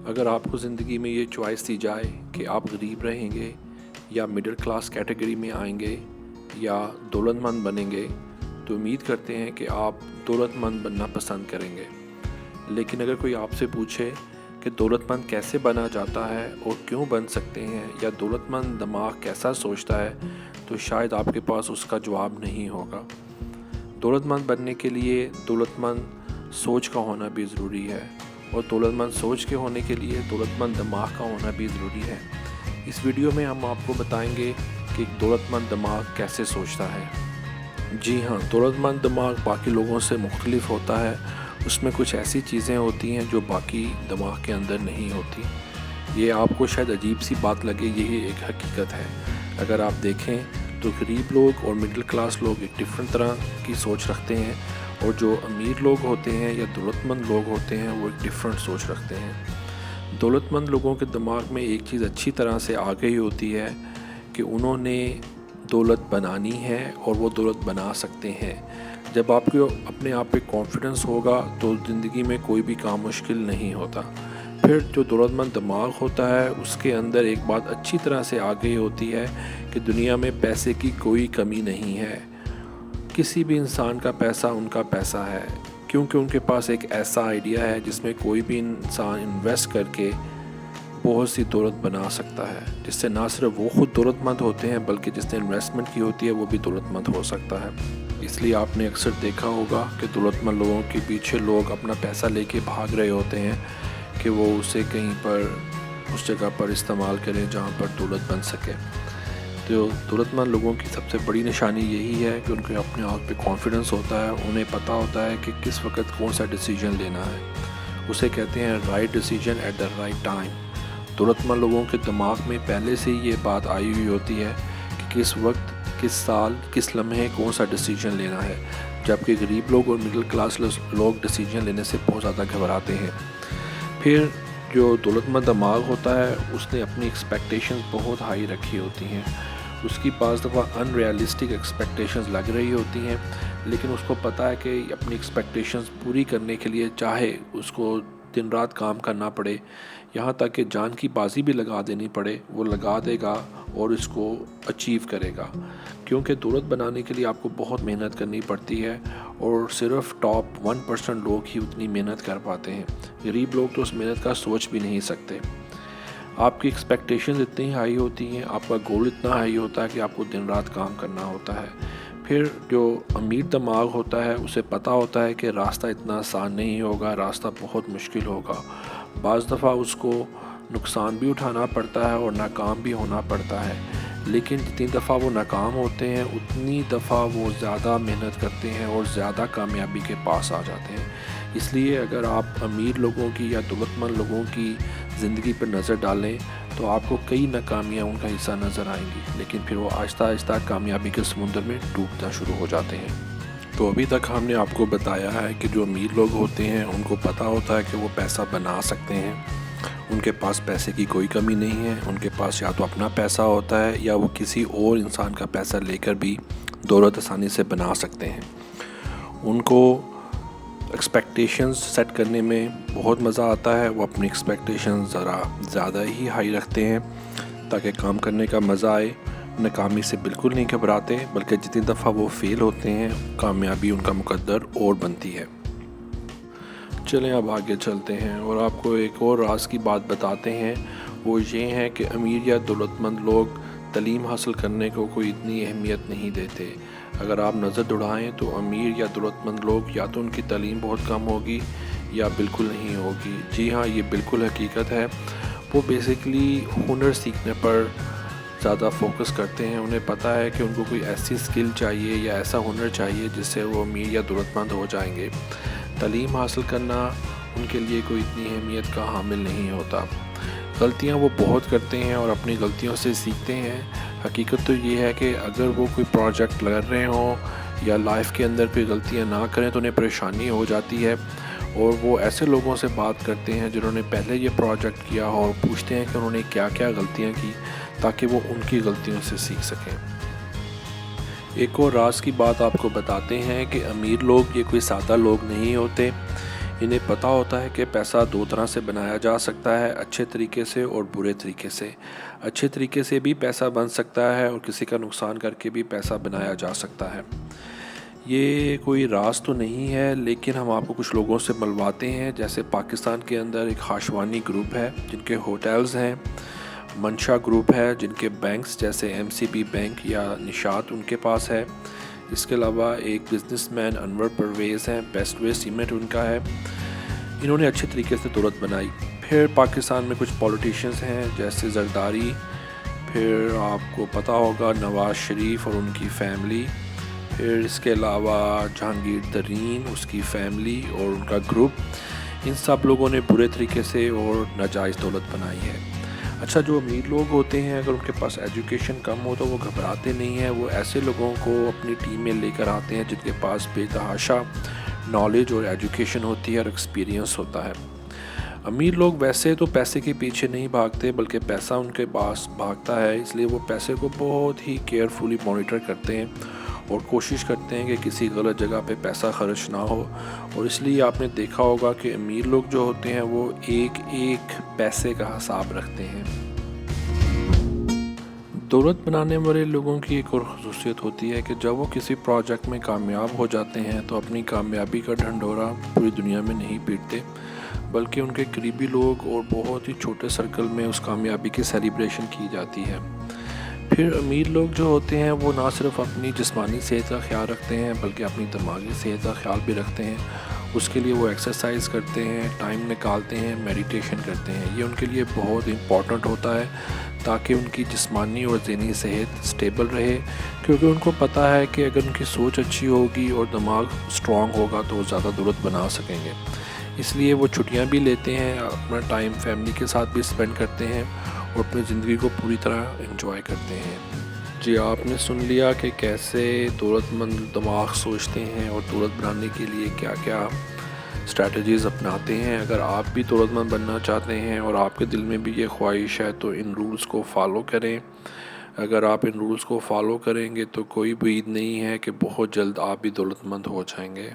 اگر آپ کو زندگی میں یہ چوائس دی جائے کہ آپ غریب رہیں گے یا مڈل کلاس کیٹیگری میں آئیں گے یا دولت مند بنیں گے، تو امید کرتے ہیں کہ آپ دولت مند بننا پسند کریں گے۔ لیکن اگر کوئی آپ سے پوچھے کہ دولت مند کیسے بنا جاتا ہے اور کیوں بن سکتے ہیں، یا دولت مند دماغ کیسا سوچتا ہے، تو شاید آپ کے پاس اس کا جواب نہیں ہوگا۔ دولت مند بننے کے لیے دولت مند سوچ کا ہونا بھی ضروری ہے، اور دولت مند سوچ کے ہونے کے لیے دولت مند دماغ کا ہونا بھی ضروری ہے۔ اس ویڈیو میں ہم آپ کو بتائیں گے کہ ایک دولت مند دماغ کیسے سوچتا ہے۔ جی ہاں، دولت مند دماغ باقی لوگوں سے مختلف ہوتا ہے۔ اس میں کچھ ایسی چیزیں ہوتی ہیں جو باقی دماغ کے اندر نہیں ہوتی۔ یہ آپ کو شاید عجیب سی بات لگے، یہی ایک حقیقت ہے۔ اگر آپ دیکھیں تو غریب لوگ اور مڈل کلاس لوگ ایک ڈفرینٹ طرح کی سوچ رکھتے ہیں، اور جو امیر لوگ ہوتے ہیں یا دولت مند لوگ ہوتے ہیں وہ ایک ڈفرینٹ سوچ رکھتے ہیں۔ دولت مند لوگوں کے دماغ میں ایک چیز اچھی طرح سے آ گئی ہوتی ہے کہ انہوں نے دولت بنانی ہے اور وہ دولت بنا سکتے ہیں۔ جب آپ کو اپنے آپ پہ کانفیڈنس ہوگا تو زندگی میں کوئی بھی کام مشکل نہیں ہوتا۔ پھر جو دولت مند دماغ ہوتا ہے اس کے اندر ایک بات اچھی طرح سے آ گئی ہوتی ہے کہ دنیا میں پیسے کی کوئی کمی نہیں ہے۔ کسی بھی انسان کا پیسہ ان کا پیسہ ہے، کیونکہ ان کے پاس ایک ایسا آئیڈیا ہے جس میں کوئی بھی انسان انویسٹ کر کے بہت سی دولت بنا سکتا ہے، جس سے نہ صرف وہ خود دولت مند ہوتے ہیں بلکہ جس نے انویسٹمنٹ کی ہوتی ہے وہ بھی دولت مند ہو سکتا ہے۔ اس لیے آپ نے اکثر دیکھا ہوگا کہ دولت مند لوگوں کے پیچھے لوگ اپنا پیسہ لے کے بھاگ رہے ہوتے ہیں کہ وہ اسے کہیں پر اس جگہ پر استعمال کریں جہاں پر دولت بن سکے۔ تو دولت مند لوگوں کی سب سے بڑی نشانی یہی ہے کہ ان کے اپنے آپ پہ کانفیڈنس ہوتا ہے، انہیں پتہ ہوتا ہے کہ کس وقت کون سا ڈیسیجن لینا ہے۔ اسے کہتے ہیں right decision at the right time. دولت مند لوگوں کے دماغ میں پہلے سے یہ بات آئی ہوئی ہوتی ہے کہ کس وقت، کس سال، کس لمحے کون سا ڈیسیجن لینا ہے، جبکہ غریب لوگ اور مڈل کلاس لوگ ڈیسیجن لینے سے بہت زیادہ گھبراتے ہیں۔ پھر جو دولت مند دماغ ہوتا ہے اس نے اپنی ایکسپیکٹیشنز بہت ہائی رکھی ہوتی ہیں۔ اس کی بعض دفعہ ان ریئلسٹک ایکسپیکٹیشنز لگ رہی ہوتی ہیں، لیکن اس کو پتہ ہے کہ اپنی ایکسپیکٹیشنز پوری کرنے کے لیے چاہے اس کو دن رات کام کرنا پڑے، یہاں تک کہ جان کی بازی بھی لگا دینی پڑے، وہ لگا دے گا اور اس کو اچیو کرے گا۔ کیونکہ دولت بنانے کے لیے آپ کو بہت محنت کرنی پڑتی ہے، اور صرف ٹاپ 1% لوگ ہی اتنی محنت کر پاتے ہیں۔ غریب لوگ تو اس محنت کا سوچ بھی نہیں سکتے۔ آپ کی ایکسپیکٹیشنز اتنی ہائی ہوتی ہیں، آپ کا گول اتنا ہائی ہوتا ہے کہ آپ کو دن رات کام کرنا ہوتا ہے۔ پھر جو امیر دماغ ہوتا ہے اسے پتہ ہوتا ہے کہ راستہ اتنا آسان نہیں ہوگا، راستہ بہت مشکل ہوگا۔ بعض دفعہ اس کو نقصان بھی اٹھانا پڑتا ہے اور ناکام بھی ہونا پڑتا ہے، لیکن جتنی دفعہ وہ ناکام ہوتے ہیں اتنی دفعہ وہ زیادہ محنت کرتے ہیں اور زیادہ کامیابی کے پاس آ جاتے ہیں۔ اس لیے اگر آپ امیر لوگوں کی یا دولت مند لوگوں کی زندگی پر نظر ڈالیں تو آپ کو کئی ناکامیاں ان کا حصہ نظر آئیں گی، لیکن پھر وہ آہستہ آہستہ کامیابی کے سمندر میں ڈوبنا شروع ہو جاتے ہیں۔ تو ابھی تک ہم نے آپ کو بتایا ہے کہ جو امیر لوگ ہوتے ہیں ان کو پتہ ہوتا ہے کہ وہ پیسہ بنا سکتے ہیں، ان کے پاس پیسے کی کوئی کمی نہیں ہے، ان کے پاس یا تو اپنا پیسہ ہوتا ہے یا وہ کسی اور انسان کا پیسہ لے کر بھی دولت آسانی سے بنا سکتے ہیں۔ ان کو ایکسپیکٹیشنز سیٹ کرنے میں بہت مزہ آتا ہے، وہ اپنی ایکسپیکٹیشنز ذرا زیادہ ہی ہائی رکھتے ہیں تاکہ کام کرنے کا مزہ آئے۔ ناکامی سے بالکل نہیں گھبراتے، بلکہ جتنی دفعہ وہ فیل ہوتے ہیں کامیابی ان کا مقدر اور بنتی ہے۔ چلیں اب آگے چلتے ہیں اور آپ کو ایک اور راز کی بات بتاتے ہیں۔ وہ یہ ہے کہ امیر یا دولت مند لوگ تعلیم حاصل کرنے کو کوئی اتنی اہمیت نہیں دیتے۔ اگر آپ نظر دوڑائیں تو امیر یا دولت مند لوگ یا تو ان کی تعلیم بہت کم ہوگی یا بالکل نہیں ہوگی۔ جی ہاں، یہ بالکل حقیقت ہے۔ وہ بیسیکلی ہنر سیکھنے پر زیادہ فوکس کرتے ہیں۔ انہیں پتہ ہے کہ ان کو کوئی ایسی سکل چاہیے یا ایسا ہنر چاہیے جس سے وہ امیر یا دولت مند ہو جائیں گے۔ تعلیم حاصل کرنا ان کے لیے کوئی اتنی اہمیت کا حامل نہیں ہوتا۔ غلطیاں وہ بہت کرتے ہیں اور اپنی غلطیوں سے سیکھتے ہیں۔ حقیقت تو یہ ہے کہ اگر وہ کوئی پروجیکٹ کر رہے ہوں یا لائف کے اندر کوئی غلطیاں نہ کریں تو انہیں پریشانی ہو جاتی ہے، اور وہ ایسے لوگوں سے بات کرتے ہیں جنہوں نے پہلے یہ پروجیکٹ کیا ہو اور پوچھتے ہیں کہ انہوں نے کیا کیا غلطیاں کی تاکہ وہ ان کی غلطیوں سے سیکھ سکیں۔ ایک اور راز کی بات آپ کو بتاتے ہیں کہ امیر لوگ یہ کوئی سادہ لوگ نہیں ہوتے۔ انہیں پتہ ہوتا ہے کہ پیسہ دو طرح سے بنایا جا سکتا ہے، اچھے طریقے سے اور برے طریقے سے۔ اچھے طریقے سے بھی پیسہ بن سکتا ہے اور کسی کا نقصان کر کے بھی پیسہ بنایا جا سکتا ہے۔ یہ کوئی راز تو نہیں ہے، لیکن ہم آپ کو کچھ لوگوں سے ملواتے ہیں۔ جیسے پاکستان کے اندر ایک ہاشوانی گروپ ہے جن کے ہوٹلز ہیں، منشا گروپ ہے جن کے بینکس جیسے ایم سی بی بینک یا نشاط ان کے پاس ہے۔ اس کے علاوہ ایک بزنس مین انور پرویز ہیں، بیسٹ وے سیمنٹ ان کا ہے۔ انہوں نے اچھے طریقے سے دولت بنائی۔ پھر پاکستان میں کچھ پولیٹیشینز ہیں جیسے زرداری، پھر آپ کو پتہ ہوگا نواز شریف اور ان کی فیملی، پھر اس کے علاوہ جہانگیر ترین اس کی فیملی اور ان کا گروپ۔ ان سب لوگوں نے برے طریقے سے اور ناجائز دولت بنائی ہے۔ اچھا، جو امیر لوگ ہوتے ہیں اگر ان کے پاس ایجوکیشن کم ہو تو وہ گھبراتے نہیں ہیں، وہ ایسے لوگوں کو اپنی ٹیم میں لے کر آتے ہیں جن کے پاس بے تحاشا نالج اور ایجوکیشن ہوتی ہے اور ایکسپیرینس ہوتا ہے۔ امیر لوگ ویسے تو پیسے کے پیچھے نہیں بھاگتے بلکہ پیسہ ان کے پاس بھاگتا ہے، اس لیے وہ پیسے کو بہت ہی کیئرفلی مانیٹر کرتے ہیں اور کوشش کرتے ہیں کہ کسی غلط جگہ پہ پیسہ خرچ نہ ہو۔ اور اس لیے آپ نے دیکھا ہوگا کہ امیر لوگ جو ہوتے ہیں وہ ایک ایک پیسے کا حساب رکھتے ہیں۔ دولت بنانے والے لوگوں کی ایک اور خصوصیت ہوتی ہے کہ جب وہ کسی پروجیکٹ میں کامیاب ہو جاتے ہیں تو اپنی کامیابی کا ڈھنڈورا پوری دنیا میں نہیں پیٹتے بلکہ ان کے قریبی لوگ اور بہت ہی چھوٹے سرکل میں اس کامیابی کی سیلیبریشن کی جاتی ہے۔ پھر امیر لوگ جو ہوتے ہیں وہ نہ صرف اپنی جسمانی صحت کا خیال رکھتے ہیں بلکہ اپنی دماغی صحت کا خیال بھی رکھتے ہیں۔ اس کے لیے وہ ایکسرسائز کرتے ہیں، ٹائم نکالتے ہیں، میڈیٹیشن کرتے ہیں۔ یہ ان کے لیے بہت امپورٹنٹ ہوتا ہے تاکہ ان کی جسمانی اور ذہنی صحت سٹیبل رہے، کیونکہ ان کو پتہ ہے کہ اگر ان کی سوچ اچھی ہوگی اور دماغ سٹرونگ ہوگا تو وہ زیادہ دولت بنا سکیں گے۔ اس لیے وہ چھٹیاں بھی لیتے ہیں، اپنا ٹائم فیملی کے ساتھ بھی اسپینڈ کرتے ہیں اور اپنی زندگی کو پوری طرح انجوائے کرتے ہیں۔ جی، آپ نے سن لیا کہ کیسے دولت مند دماغ سوچتے ہیں اور دولت بنانے کے لیے کیا کیا اسٹریٹجیز اپناتے ہیں۔ اگر آپ بھی دولت مند بننا چاہتے ہیں اور آپ کے دل میں بھی یہ خواہش ہے تو ان رولز کو فالو کریں۔ اگر آپ ان رولز کو فالو کریں گے تو کوئی بعید نہیں ہے کہ بہت جلد آپ بھی دولت مند ہو جائیں گے۔